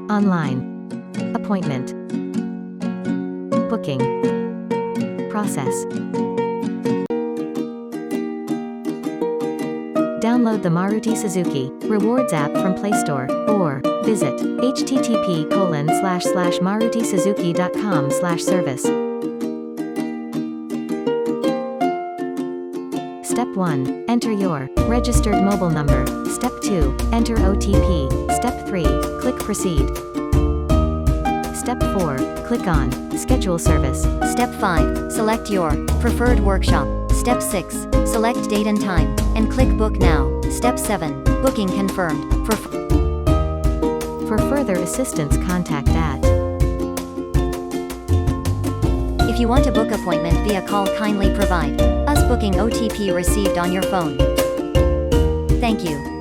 Online. Appointment. Booking. Process. Download the Maruti Suzuki Rewards app from Play Store, or visit http://marutisuzuki.com/service. Step 1. Enter your registered mobile number. Step 2. Enter OTP. Step 3. Click Proceed. Step 4. Click on Schedule Service. Step 5. Select your preferred workshop. Step 6. Select date and time, and click Book Now. Step 7. Booking confirmed. For further assistance, contact at. If you want to book appointment via call, kindly provide us booking OTP received on your phone. Thank you.